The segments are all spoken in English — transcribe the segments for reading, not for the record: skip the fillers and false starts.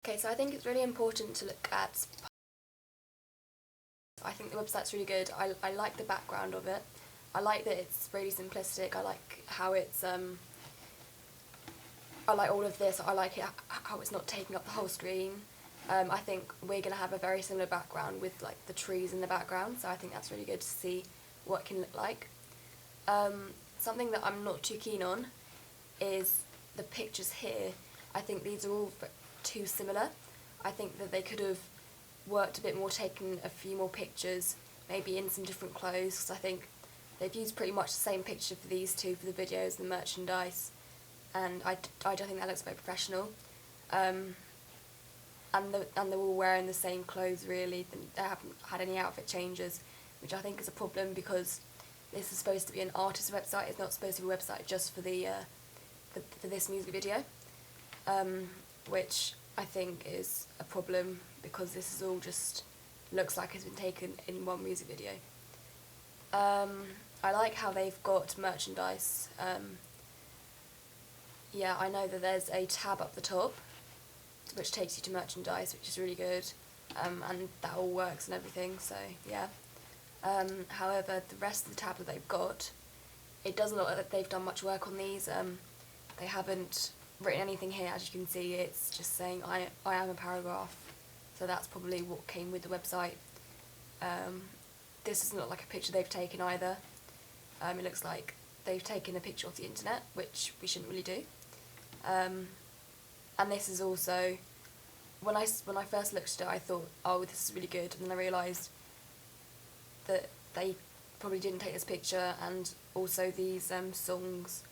Okay, so I think it's really important to look at... I think the website's really good. I like the background of it. I like that it's really simplistic. I like how it's... I like all of this. I like it how it's not taking up the whole screen. I think we're going to have a very similar background with like the trees in the background, so I think that's really good to see what it can look like. Something that I'm not too keen on is the pictures here. I think these are all too similar. I think that they could have worked a bit more, taken a few more pictures, maybe in some different clothes, because I think they've used pretty much the same picture for these two, for the videos and the merchandise, and I don't think that looks very professional. And they're all wearing the same clothes really. They haven't had any outfit changes, which I think is a problem because this is supposed to be an artist website. It's not supposed to be a website just for the for this music video, which I think is a problem because this is all just looks like it's been taken in one music video. I like how they've got merchandise. Yeah, I know that there's a tab up the top which takes you to merchandise, which is really good, and that all works and everything, so yeah. However, the rest of the tabs that they've got, it doesn't look like they've done much work on these. They haven't written anything here, as you can see. It's just saying I am a paragraph, so that's probably what came with the website. This doesn't look like a picture they've taken either. It looks like they've taken a picture off the internet, which we shouldn't really do. And this is also, when I first looked at it, I thought, oh, this is really good, and then I realised that they probably didn't take this picture, and also these songs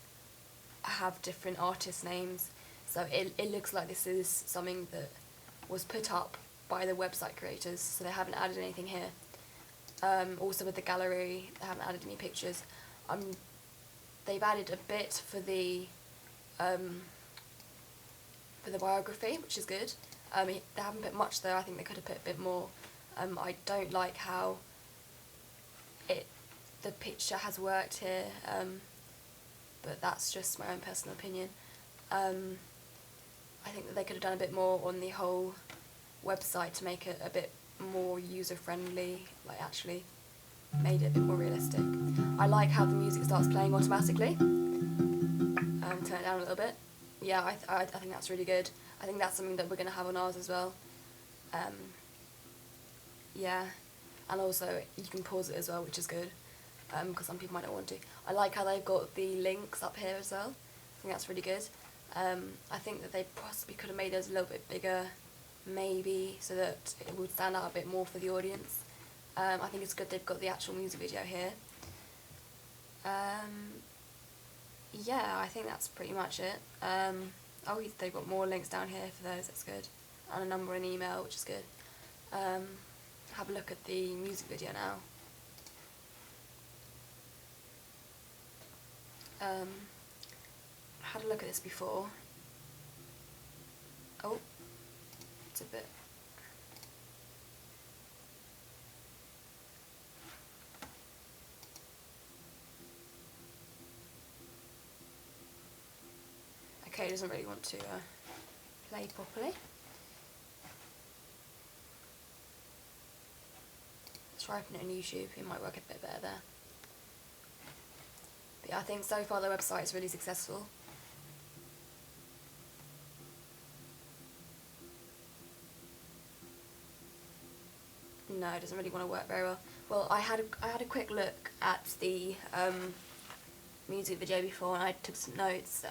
have different artist names, so it looks like this is something that was put up by the website creators, so they haven't added anything here. Also with the gallery, they haven't added any pictures. They've added a bit for the biography, which is good. They haven't put much though. I think they could have put a bit more. I don't like how the picture has worked here, but that's just my own personal opinion. I think that they could have done a bit more on the whole website to make it a bit more user-friendly, like actually made it a bit more realistic. I like how the music starts playing automatically. Turn it down a little bit. Yeah, I think that's really good. I think that's something that we're going to have on ours as well. Yeah, and also you can pause it as well, which is good, because some people might not want to. I like how they've got the links up here as well. I think that's really good. I think that they possibly could have made those a little bit bigger, maybe, so that it would stand out a bit more for the audience. I think it's good they've got the actual music video here. Yeah, I think that's pretty much it. Oh, they've got more links down here for those, that's good. And a number and email, which is good. Have a look at the music video now. Had a look at this before. Oh, it's a bit... Okay, it doesn't really want to play properly. Let's try opening it on YouTube, it might work a bit better there. But yeah, I think so far the website is really successful. No, it doesn't really want to work very well. Well, I had a quick look at the music video before, and I took some notes.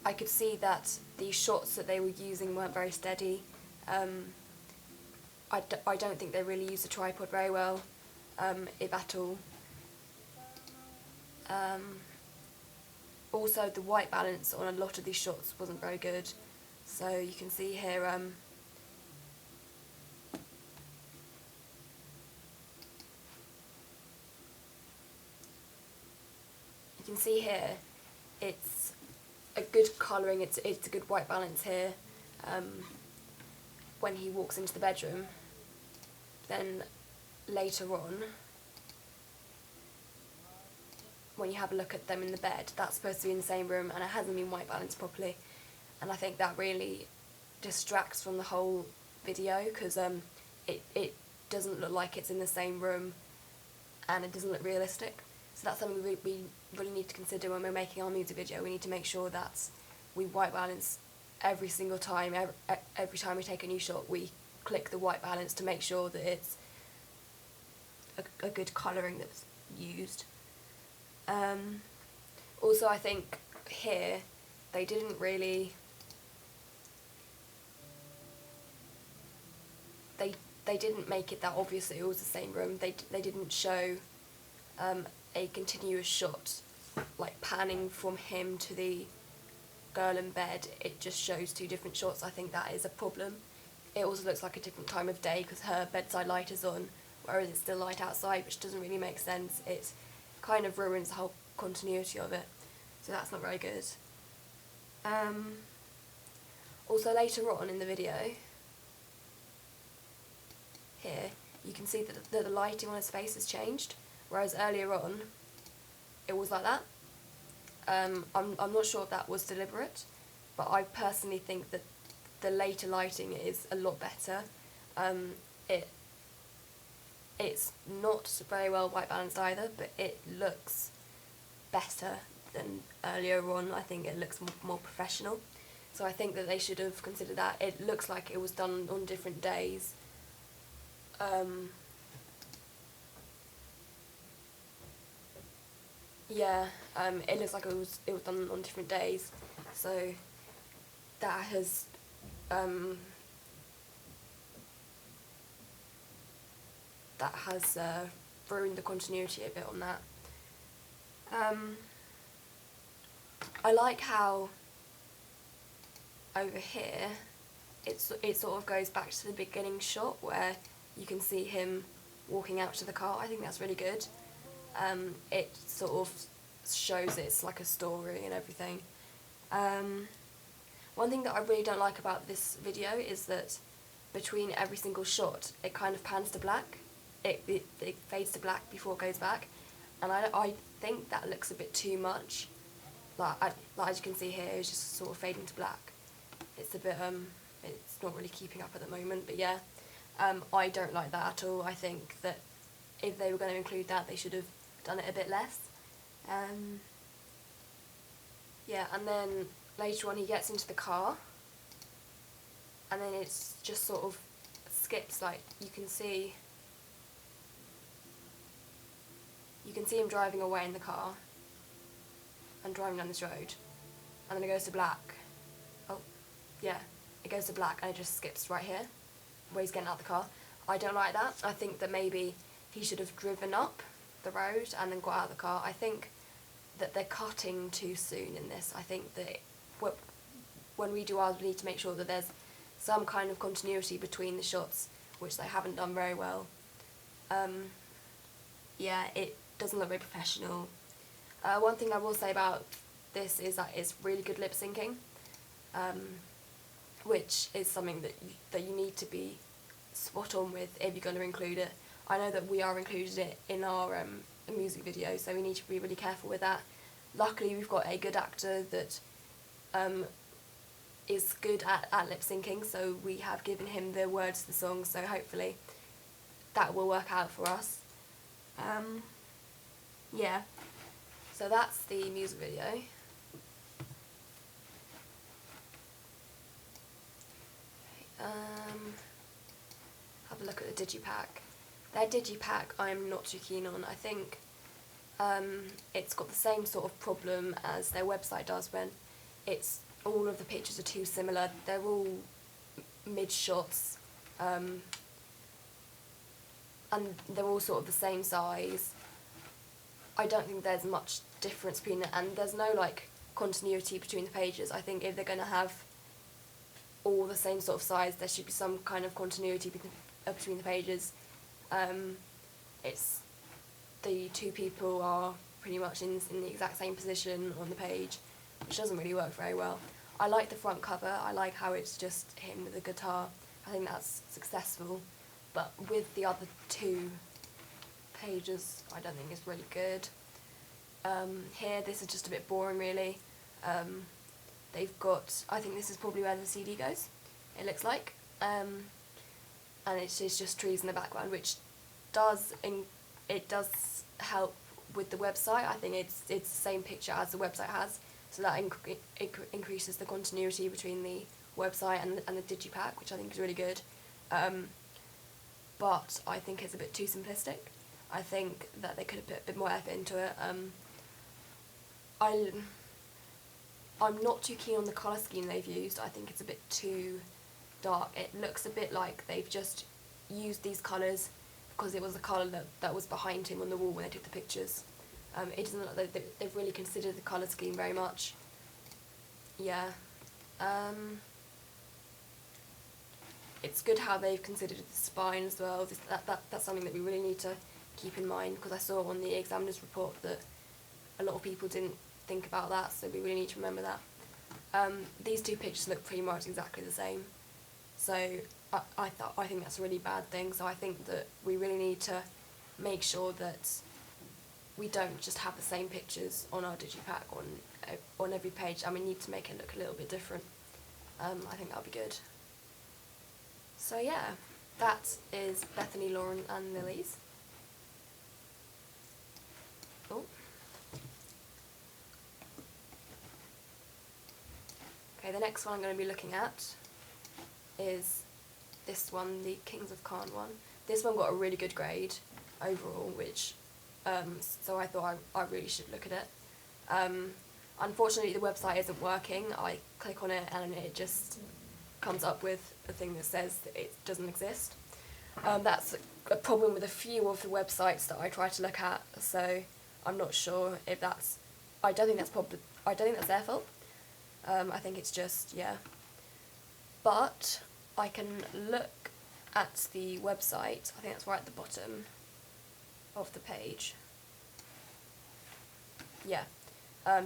I could see that the shots that they were using weren't very steady. I don't think they really used the tripod very well, if at all. Also, the white balance on a lot of these shots wasn't very good. So you can see here, it's a good colouring, it's a good white balance here when he walks into the bedroom. Then later on, when you have a look at them in the bed, that's supposed to be in the same room and it hasn't been white balanced properly, and I think that really distracts from the whole video, because it doesn't look like it's in the same room, and it doesn't look realistic. So that's something we really need to consider when we're making our music video. We need to make sure that we white balance every single time. Every time we take a new shot, we click the white balance to make sure that it's a good colouring that's used. Also, I think here they didn't really... They didn't make it that obvious that it was the same room. They didn't show a continuous shot, like panning from him to the girl in bed. It just shows two different shots. I think that is a problem. It also looks like a different time of day because her bedside light is on, whereas it's still light outside, which doesn't really make sense. It kind of ruins the whole continuity of it, so that's not very good. Also, later on in the video, here, you can see that the lighting on his face has changed, whereas earlier on, it was like that. I'm not sure if that was deliberate, but I personally think that the later lighting is a lot better. It's not very well white balanced either, but it looks better than earlier on. I think it looks more professional. So I think that they should have considered that. It looks like it was done on different days. It looks like it was done on different days, so that has ruined the continuity a bit on that. I like how over here it sort of goes back to the beginning shot where you can see him walking out to the car. I think that's really good. It sort of shows it's like a story and everything. One thing that I really don't like about this video is that between every single shot it kind of pans to black. It fades to black before it goes back, and I think that looks a bit too much. Like as you can see here, it's just sort of fading to black. It's a bit it's not really keeping up at the moment, but yeah, I don't like that at all. I think that if they were going to include that, they should have done it a bit less. Yeah, and then later on he gets into the car, and then it's just sort of skips. Like you can see him driving away in the car and driving down this road, and then it goes to black. Oh, yeah, it goes to black and it just skips right here where he's getting out of the car. I don't like that. I think that maybe he should have driven up the road and then got out of the car. I think that they're cutting too soon in this. I think that when we do ours, we need to make sure that there's some kind of continuity between the shots, which they haven't done very well. Yeah, it doesn't look very professional. One thing I will say about this is that it's really good lip syncing, which is something that you need to be spot on with if you're going to include it. I know that we are included it in our music video, so we need to be really careful with that. Luckily, we've got a good actor that is good at lip syncing, so we have given him the words to the song, so hopefully that will work out for us. Yeah, so that's the music video. Have a look at the digipack. Their digipack I'm not too keen on. I think it's got the same sort of problem as their website does, when it's all of the pictures are too similar. They're all mid shots, and they're all sort of the same size. I don't think there's much difference between it, and there's no like continuity between the pages. I think if they're going to have all the same sort of size, there should be some kind of continuity between the pages. It's the two people are pretty much in the exact same position on the page, which doesn't really work very well. I like the front cover. I like how it's just him with a guitar. I think that's successful, but with the other two pages, I don't think it's really good. Here, this is just a bit boring, really. They've got, I think this is probably where the CD goes. it looks like. And it's just trees in the background, which does help with the website. I think it's the same picture as the website has, so that increases the continuity between the website and the digipack, which I think is really good. But I think it's a bit too simplistic. I think that they could have put a bit more effort into it. I'm not too keen on the colour scheme they've used. I think it's a bit too dark. It looks a bit like they've just used these colours because it was the colour that was behind him on the wall when they took the pictures. It doesn't look like they've really considered the colour scheme very much. Yeah. It's good how they've considered the spine as well. That's something that we really need to keep in mind, because I saw on the examiner's report that a lot of people didn't think about that, so we really need to remember that. These two pictures look pretty much exactly the same, so I think that's a really bad thing. So I think that we really need to make sure that we don't just have the same pictures on our digipack on every page, and we need to make it look a little bit different. I think that'll be good. So yeah, that is Bethany, Lauren and Lily's. Oh. Okay, the next one I'm going to be looking at is this one, the Kings of Khan one. This one got a really good grade overall, which so I thought I really should look at it. Unfortunately, the website isn't working. I click on it and it just comes up with a thing that says that it doesn't exist. That's a problem with a few of the websites that I try to look at, so I'm not sure if that's... I don't think that's their fault. I think it's just, yeah. But I can look at the website. I think that's right at the bottom of the page. Yeah.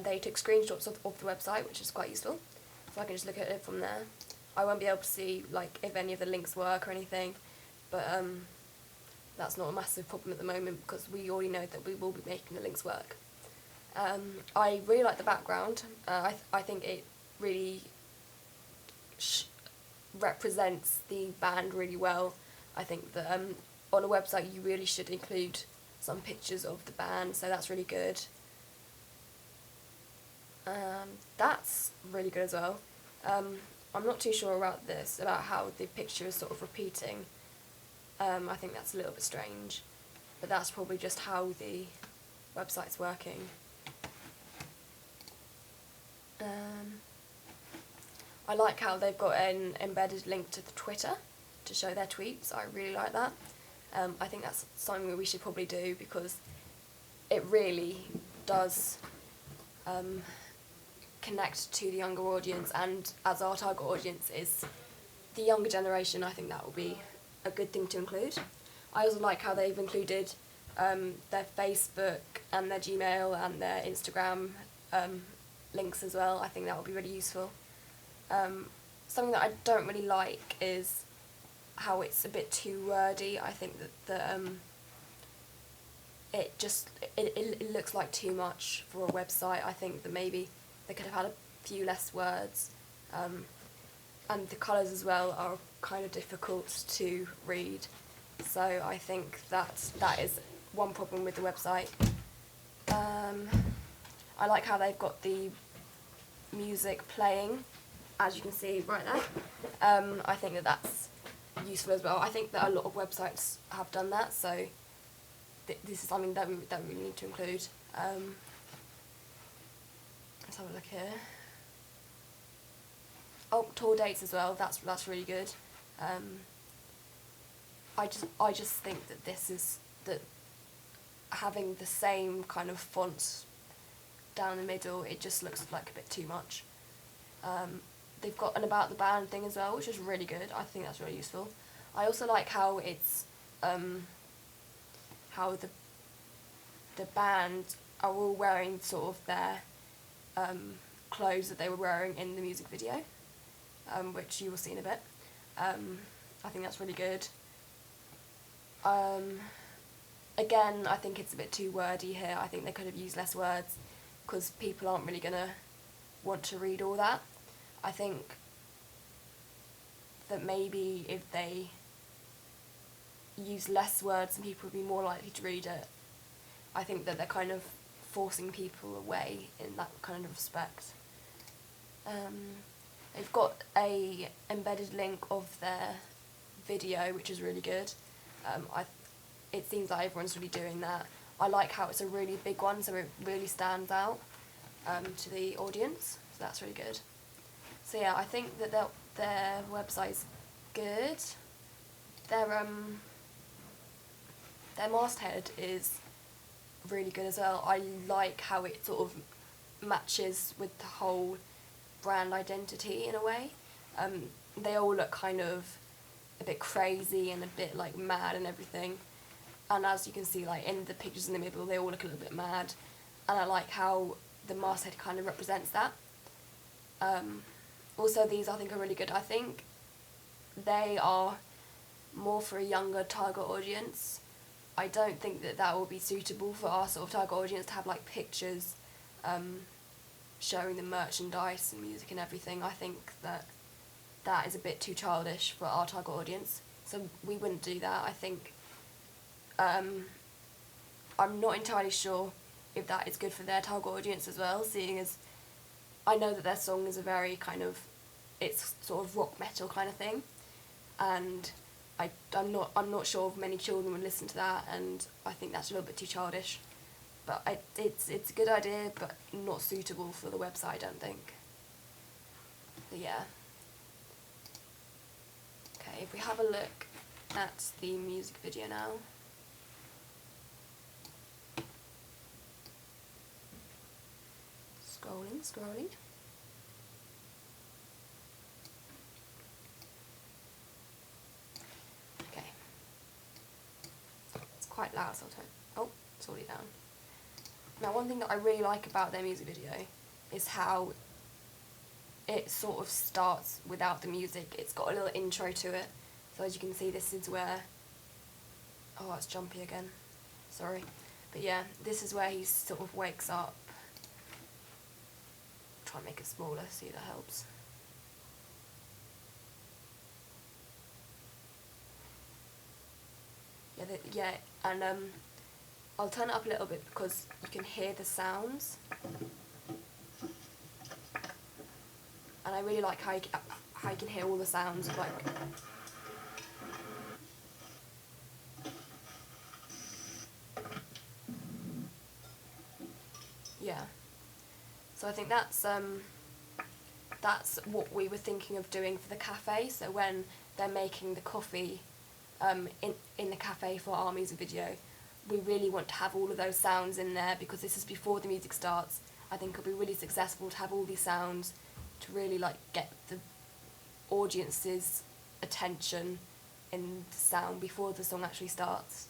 They took screenshots of the website, which is quite useful. So I can just look at it from there. I won't be able to see like if any of the links work or anything, but that's not a massive problem at the moment because we already know that we will be making the links work. I really like the background. I think it really represents the band really well. I think that on a website you really should include some pictures of the band, so that's really good. That's really good as well. I'm not too sure about this, about how the picture is sort of repeating. I think that's a little bit strange, but that's probably just how the website's working. I like how they've got an embedded link to the Twitter to show their tweets. I really like that. I think that's something that we should probably do because it really does connect to the younger audience, and as our target audience is the younger generation, I think that will be a good thing to include. I also like how they've included their Facebook and their Gmail and their Instagram links as well. I think that will be really useful. Something that I don't really like is how it's a bit too wordy. I think that it looks like too much for a website. I think that maybe they could have had a few less words, and the colours as well are kind of difficult to read, so I think that is one problem with the website. I like how they've got the music playing, as you can see right there. I think that that's useful as well. I think that a lot of websites have done that, so this is something that we really need to include. Let's have a look here. Oh, tour dates as well. That's really good. I just think that having the same kind of font down the middle, it just looks like a bit too much. They've got an about the band thing as well, which is really good. I think that's really useful. I also like how it's how the band are all wearing sort of their clothes that they were wearing in the music video, which you will see in a bit. I think that's really good. Again, I think it's a bit too wordy here. I think they could have used less words because people aren't really going to want to read all that. I think that maybe if they use less words and people would be more likely to read it. I think that they're kind of forcing people away in that kind of respect. They've got a embedded link of their video, which is really good. It seems like everyone's really doing that. I like how it's a really big one, so it really stands out to the audience, so that's really good. So yeah, I think that their website's good. Their masthead is really good as well. I like how it sort of matches with the whole brand identity in a way. They all look kind of a bit crazy and a bit like mad and everything, and as you can see, like in the pictures in the middle, they all look a little bit mad, and I like how the masthead kind of represents that. Also, these I think are really good. I think they are more for a younger target audience. I don't think that will be suitable for our sort of target audience to have like pictures showing the merchandise and music and everything. I think that is a bit too childish for our target audience, so we wouldn't do that. I think I'm not entirely sure if that is good for their target audience as well, seeing as I know that their song is a very kind of, it's sort of rock metal kind of thing, and I'm not sure if many children would listen to that, and I think that's a little bit too childish. But it's a good idea, but not suitable for the website, I don't think. But yeah. Okay, if we have a look at the music video now. Scrolling. Okay. It's quite loud, so I'll turn. Oh, it's already down. Now, one thing that I really like about their music video is how it sort of starts without the music. It's got a little intro to it. So as you can see, this is where... Oh, it's jumpy again. Sorry. But yeah, this is where he sort of wakes up. Try and make it smaller, see if that helps. And I'll turn it up a little bit because you can hear the sounds. And I really like how you can hear all the sounds of like... Yeah. So I think that's what we were thinking of doing for the cafe. So when they're making the coffee in the cafe for our music video, we really want to have all of those sounds in there because this is before the music starts. I think it'll be really successful to have all these sounds to really like get the audience's attention in the sound before the song actually starts.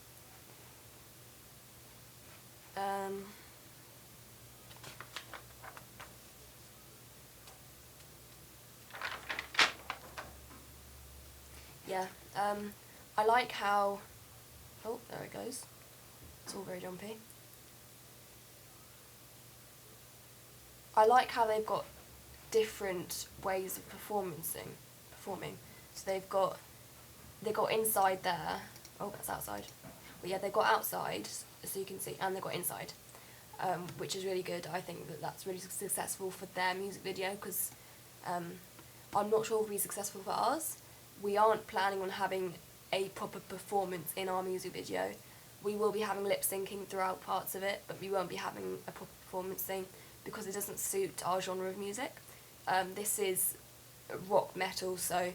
Yeah, I like how... Oh, there it goes. It's all very jumpy. I like how they've got different ways of performing. So they've got inside there. Oh, that's outside. But yeah, they've got outside, so you can see, and they've got inside, which is really good. I think that's really successful for their music video because I'm not sure it'll be successful for ours. We aren't planning on having a proper performance in our music video. We will be having lip syncing throughout parts of it, but we won't be having a proper performance thing because it doesn't suit our genre of music. This is rock metal, so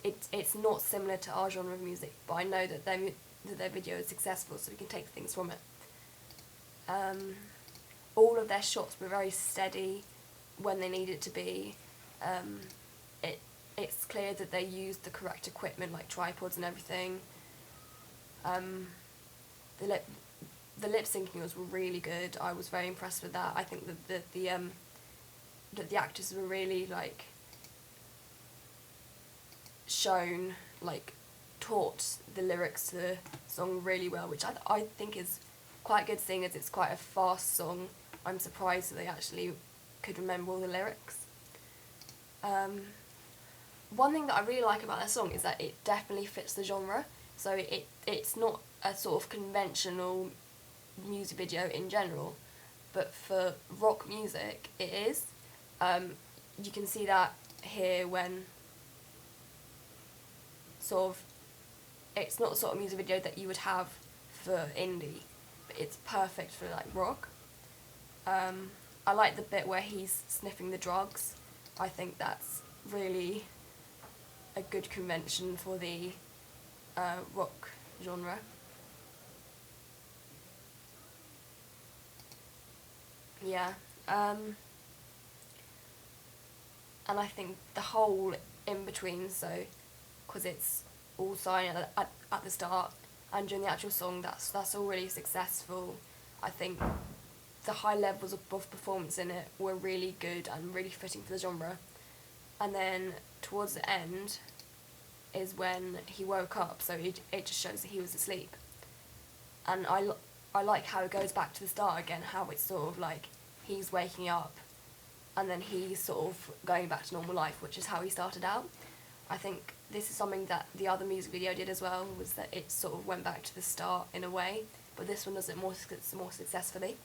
it's not similar to our genre of music, but I know that their video is successful, so we can take things from it. All of their shots were very steady when they needed to be. It's clear that they used the correct equipment, like tripods and everything. The lip syncing was really good. I was very impressed with that. I think that the actors were really like taught the lyrics to the song really well, which I think is quite good, seeing as it's quite a fast song. I'm surprised that they actually could remember all the lyrics. one thing that I really like about that song is that it definitely fits the genre. So it's not a sort of conventional music video in general, but for rock music it is. You can see that here when sort of, it's not the sort of music video that you would have for indie, but it's perfect for like rock. I like the bit where he's sniffing the drugs. I think that's really a good convention for the rock genre. Yeah. And I think the whole in between, so because it's all silent at the start and during the actual song, that's all really successful. I think the high levels of performance in it were really good and really fitting for the genre. And then towards the end is when he woke up, so it just shows that he was asleep. And I like how it goes back to the start again, how it's sort of like he's waking up and then he's sort of going back to normal life, which is how he started out. I think this is something that the other music video did as well, was that it sort of went back to the start in a way, but this one does it more successfully.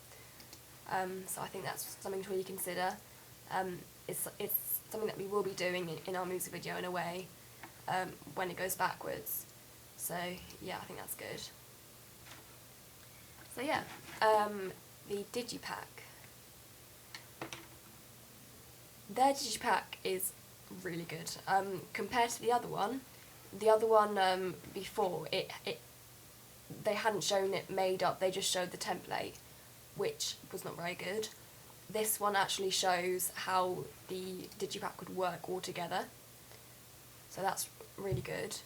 So I think that's something to really consider. It's something that we will be doing in our music video in a way, when it goes backwards. So yeah, I think that's good. So yeah, the Digipack. Their Digipack is really good. Compared to the other one before, they hadn't shown it made up, they just showed the template, which was not very good. This one actually shows how the Digipack would work all together, so that's really good.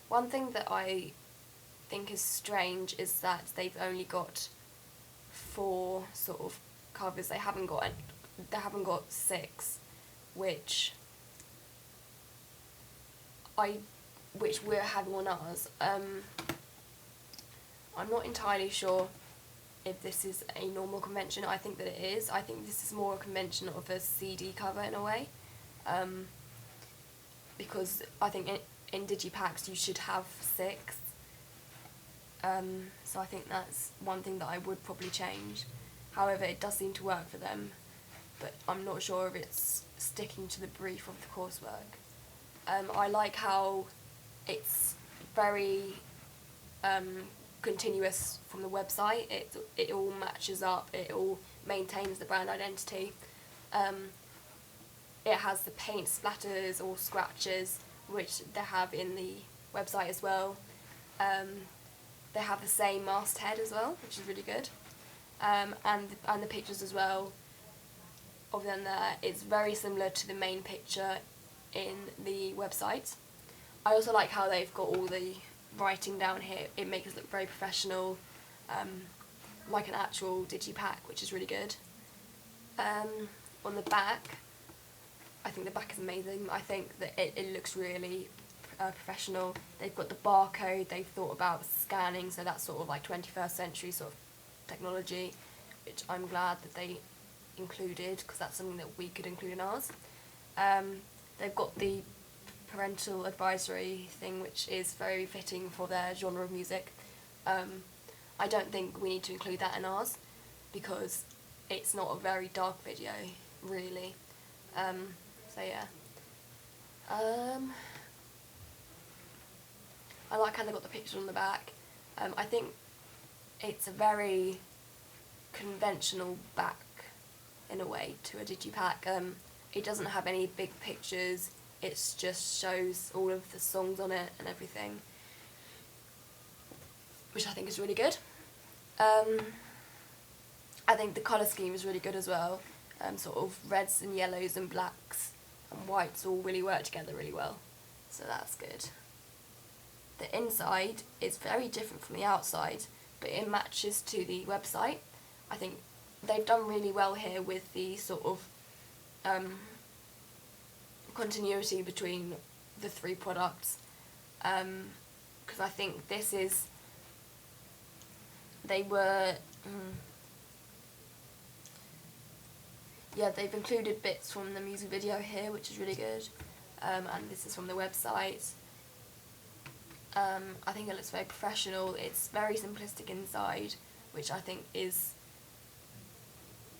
One thing that I think is strange is that they've only got 4 sort of covers. They haven't got 6, which we're having on ours. I'm not entirely sure if this is a normal convention. I think that it is. I think this is more a convention of a CD cover in a way, because I think in Digipacks you should have 6. So I think that's one thing that I would probably change. However, it does seem to work for them, but I'm not sure if it's sticking to the brief of the coursework. I like how it's very continuous from the website. It all matches up, it all maintains the brand identity. It has the paint splatters or scratches, which they have in the website as well. They have the same masthead as well, which is really good. And the pictures as well of them there, it's very similar to the main picture in the website. I also like how they've got all the writing down here. It makes it look very professional, like an actual Digipack, which is really good. On the back, I think the back is amazing. I think that it looks really professional. They've got the barcode, they've thought about scanning, so that's sort of like 21st century sort of technology, which I'm glad that they included, because that's something that we could include in ours. They've got the parental advisory thing, which is very fitting for their genre of music. I don't think we need to include that in ours, because it's not a very dark video, really. So yeah. I like how they got the picture on the back. I think it's a very conventional back, in a way, to a Digipack. It doesn't have any big pictures, it just shows all of the songs on it and everything, which I think is really good. I think the colour scheme is really good as well. Sort of reds and yellows and blacks and whites all really work together really well, so that's good. The inside is very different from the outside, but it matches to the website. I think they've done really well here with the sort of continuity between the 3 products, because I think this is, yeah, they've included bits from the music video here, which is really good. And this is from the website. I think it looks very professional. It's very simplistic inside, which I think is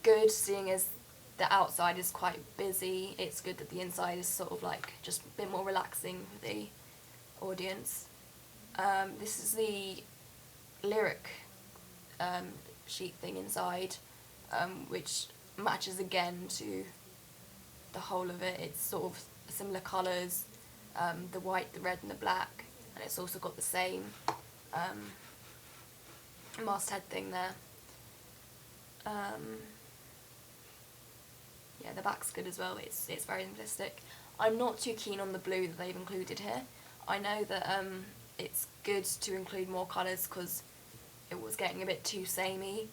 good, seeing as the outside is quite busy. It's good that the inside is sort of like just a bit more relaxing for the audience. This is the lyric sheet thing inside, which matches again to the whole of it. It's sort of similar colours, the white, the red and the black, and it's also got the same masthead thing there. Yeah, the back's good as well. It's very simplistic. I'm not too keen on the blue that they've included here. I know that it's good to include more colours because it was getting a bit too samey,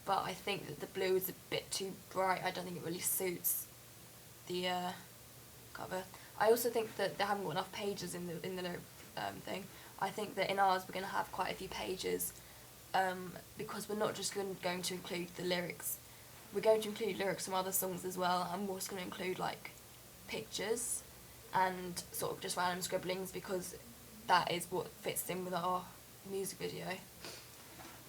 but I think that the blue is a bit too bright. I don't think it really suits the cover. I also think that they haven't got enough pages in the thing. I think that in ours we're going to have quite a few pages, because we're not just going to include the lyrics. We're going to include lyrics from other songs as well, and we're also going to include like pictures and sort of just random scribblings, because that is what fits in with our music video.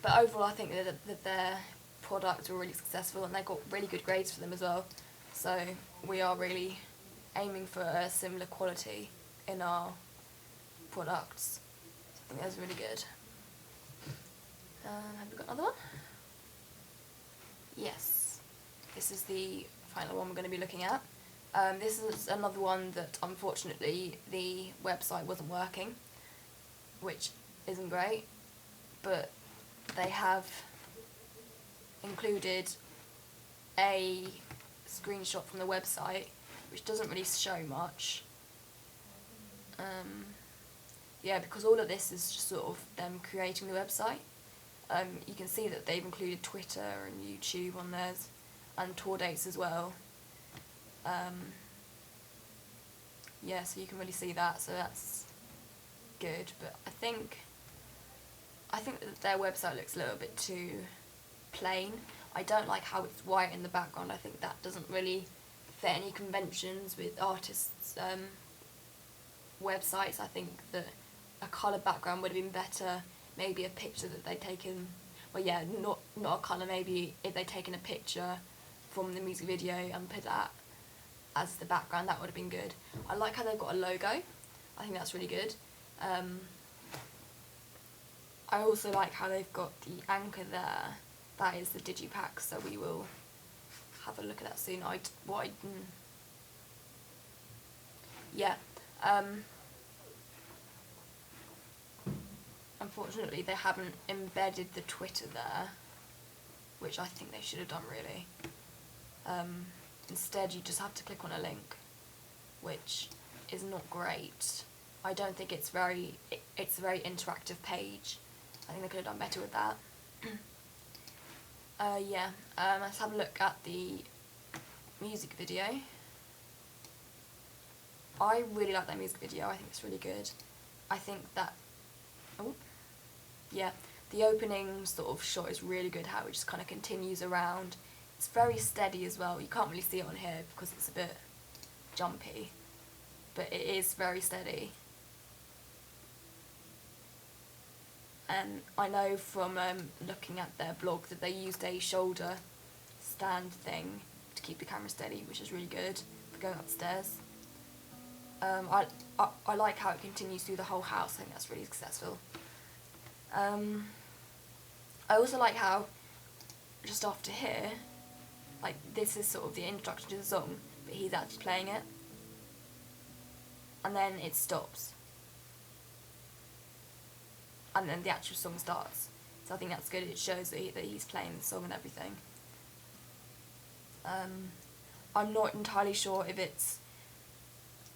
But overall I think that their products were really successful and they got really good grades for them as well. So we are really aiming for a similar quality in our products. So I think that's really good. Have we got another one? Yes. This is the final one we're going to be looking at. This is another one that unfortunately the website wasn't working, which isn't great, but they have included a screenshot from the website which doesn't really show much. Yeah, because all of this is just sort of them creating the website. You can see that they've included Twitter and YouTube on theirs, and tour dates as well. Yeah, so you can really see that, so that's good. But I think that their website looks a little bit too plain. I don't like how it's white in the background. I think that doesn't really fit any conventions with artists' websites. I think that a coloured background would have been better. Maybe a picture that they'd taken, well yeah, not a colour, maybe if they'd taken a picture from the music video and put that as the background, that would have been good. I like how they've got a logo. I think that's really good. I also like how they've got the anchor there. That is the digipack, so we will have a look at that soon. Yeah. Unfortunately, they haven't embedded the Twitter there, which I think they should have done, really. Instead, you just have to click on a link, which is not great. I don't think it's it's a very interactive page. I think they could have done better with that. Yeah, let's have a look at the music video. I really like that music video. I think it's really good. I think that, yeah, the opening sort of shot is really good, how it just kind of continues around. It's very steady as well. You can't really see it on here because it's a bit jumpy, but it is very steady. And I know from looking at their blog that they used a shoulder stand thing to keep the camera steady, which is really good for going upstairs. I like how it continues through the whole house. I think that's really successful. I also like how just after here, like this is sort of the introduction to the song, but he's actually playing it, and then it stops, and then the actual song starts. So I think that's good. It shows that he's playing the song and everything. I'm not entirely sure if it's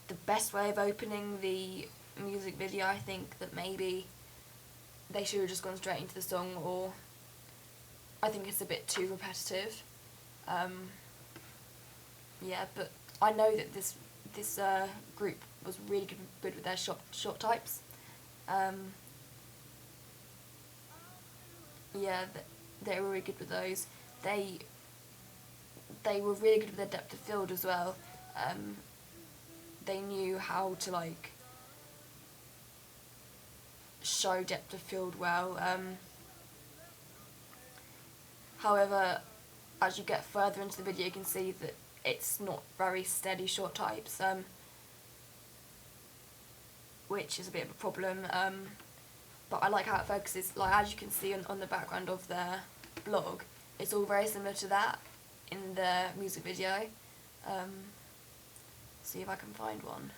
the best way of opening the music video. I think that maybe they should have just gone straight into the song, or I think it's a bit too repetitive. Yeah, but I know that this group was really good with their short types. Yeah, they were really good with those. they were really good with their depth of field as well. They knew how to like show depth of field well. However, as you get further into the video, you can see that it's not very steady shot types, which is a bit of a problem. But I like how it focuses, like as you can see on the background of their blog, it's all very similar to that in the music video. See if I can find one.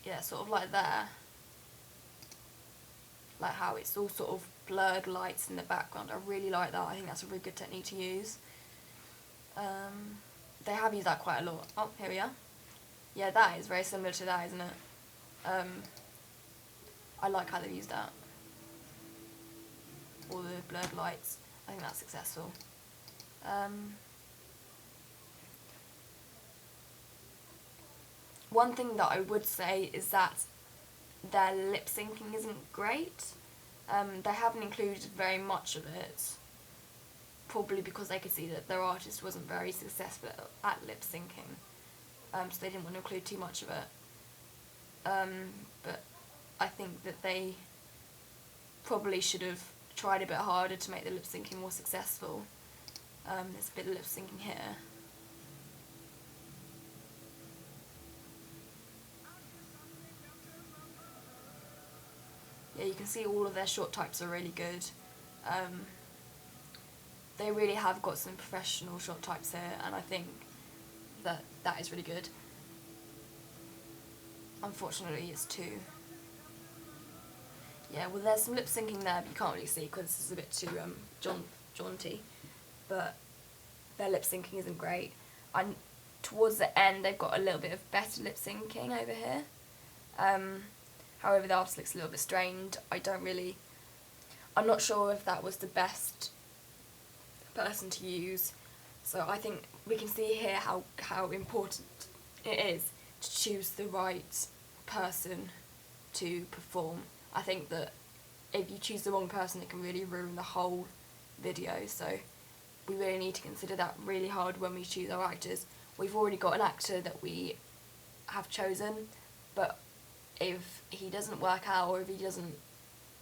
Yeah, sort of like there. Like how it's all sort of blurred lights in the background. I really like that. I think that's a really good technique to use. They have used that quite a lot. Oh, here we are. Yeah, that is very similar to that, isn't it? I like how they've used that. All the blurred lights. I think that's successful. One thing that I would say is that their lip syncing isn't great. They haven't included very much of it, probably because they could see that their artist wasn't very successful at lip syncing, so they didn't want to include too much of it. But I think that they probably should have tried a bit harder to make the lip syncing more successful. There's a bit of lip syncing here. Yeah, you can see all of their short types are really good. They really have got some professional short types here, and I think that that is really good. Unfortunately, it's too... Yeah, well, there's some lip syncing there, but you can't really see because this is a bit too jaunty. But their lip syncing isn't great. And towards the end, they've got a little bit of better lip syncing over here. However, the artist looks a little bit strained. I'm not sure if that was the best person to use. So I think we can see here how important it is to choose the right person to perform. I think that if you choose the wrong person, it can really ruin the whole video. So we really need to consider that really hard when we choose our actors. We've already got an actor that we have chosen, but if he doesn't work out, or if he doesn't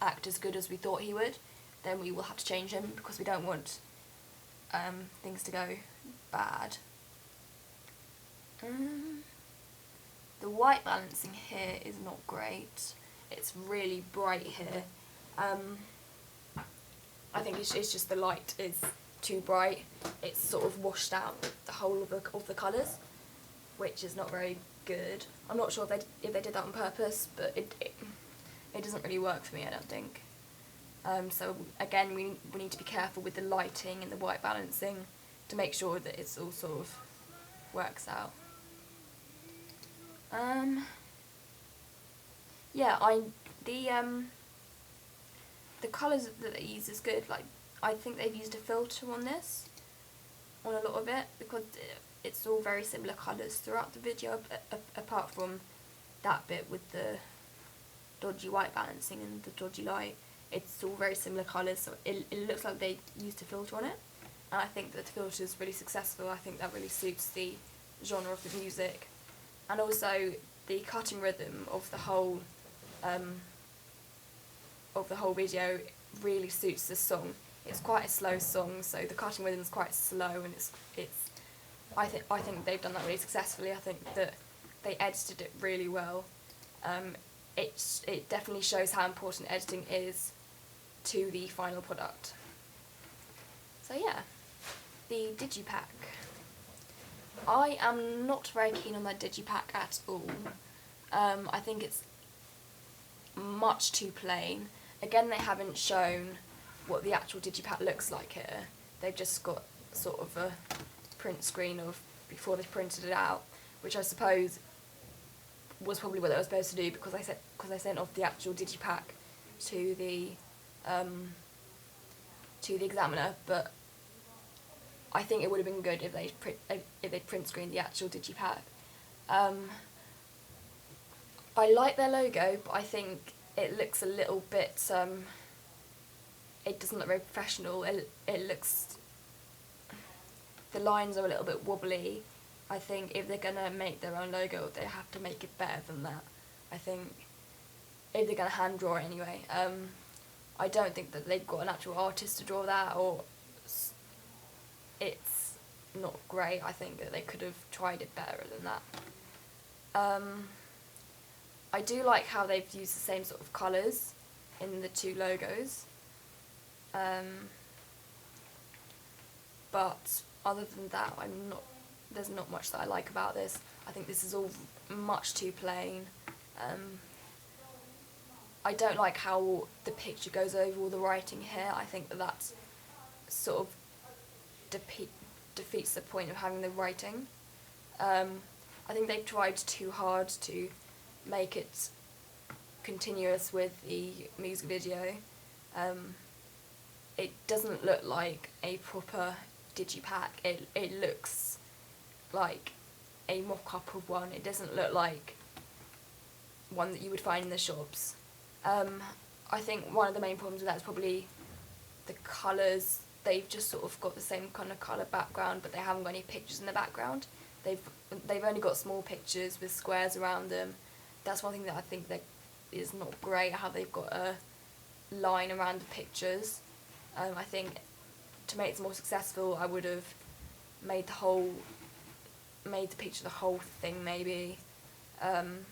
act as good as we thought he would, then we will have to change him, because we don't want things to go bad. The white balancing here is not great. It's really bright here. I think it's just the light is too bright. It's sort of washed out the whole of the colours, which is not very good. I'm not sure if they did that on purpose, but it doesn't really work for me, I don't think. So again, we need to be careful with the lighting and the white balancing to make sure that it's all sort of works out. Yeah, the colours that they use is good. Like, I think they've used a filter on this, on a lot of it, because it's all very similar colours throughout the video, apart from that bit with the dodgy white balancing and the dodgy light. It's all very similar colours, so it looks like they used a filter on it, and I think that the filter is really successful. I think that really suits the genre of the music, and also the cutting rhythm of the whole video really suits the song. It's quite a slow song, so the cutting rhythm is quite slow, and I think they've done that really successfully. I think that they edited it really well. It definitely shows how important editing is to the final product. So yeah, the Digipack. I am not very keen on that Digipack at all. I think it's much too plain. Again, they haven't shown what the actual Digipack looks like here. They've just got sort of a print screen of before they printed it out, which I suppose was probably what they were supposed to do, because they sent off the actual Digipack to the examiner. But I think it would have been good if they print screened the actual Digipack. I like their logo, but I think it looks a little bit it doesn't look very professional. It looks, the lines are a little bit wobbly. I think if they're gonna make their own logo, they have to make it better than that. I think if they're gonna hand draw it anyway. I don't think that they've got an actual artist to draw that, or it's not great. I think that they could have tried it better than that. I do like how they've used the same sort of colours in the two logos. But other than that, there's not much that I like about this. I think this is all much too plain. I don't like how the picture goes over all the writing here. I think that sort of defeats the point of having the writing. I think they've tried too hard to make it continuous with the music video. It doesn't look like a proper digipack. It looks like a mock-up of one. It doesn't look like one that you would find in the shops. I think one of the main problems with that is probably the colours. They've just sort of got the same kind of colour background, but they haven't got any pictures in the background. They've only got small pictures with squares around them. That's one thing that I think that is not great, how they've got a line around the pictures. I think to make it more successful, I would have made the picture the whole thing maybe, and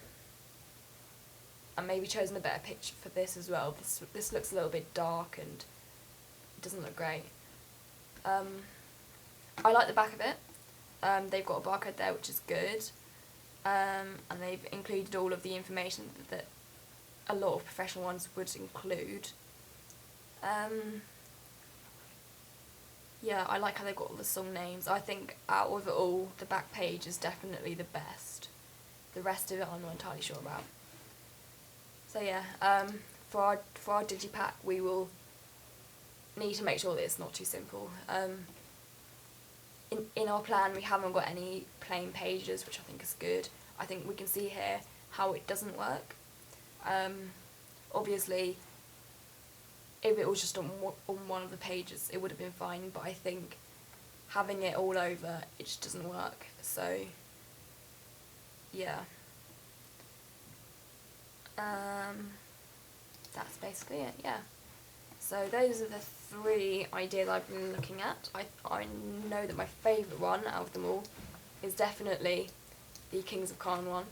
maybe chosen a better picture for this as well. This looks a little bit dark and it doesn't look great. I like the back of it. They've got a barcode there, which is good, and they've included all of the information that a lot of professional ones would include. Yeah, I like how they've got all the song names. I think out of it all, the back page is definitely the best. The rest of it I'm not entirely sure about. So yeah, for our digipack, we will need to make sure that it's not too simple. In our plan, we haven't got any plain pages, which I think is good. I think we can see here how it doesn't work. Obviously, if it was just on one of the pages, it would have been fine, but I think having it all over, it just doesn't work. So yeah. That's basically it, yeah. So those are the 3 ideas I've been looking at. I know that my favourite one out of them all is definitely the Kings of Khan one.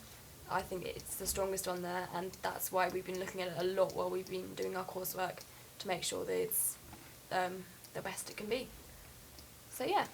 I think it's the strongest one there, and that's why we've been looking at it a lot while we've been doing our coursework, to make sure that it's the best it can be. So yeah.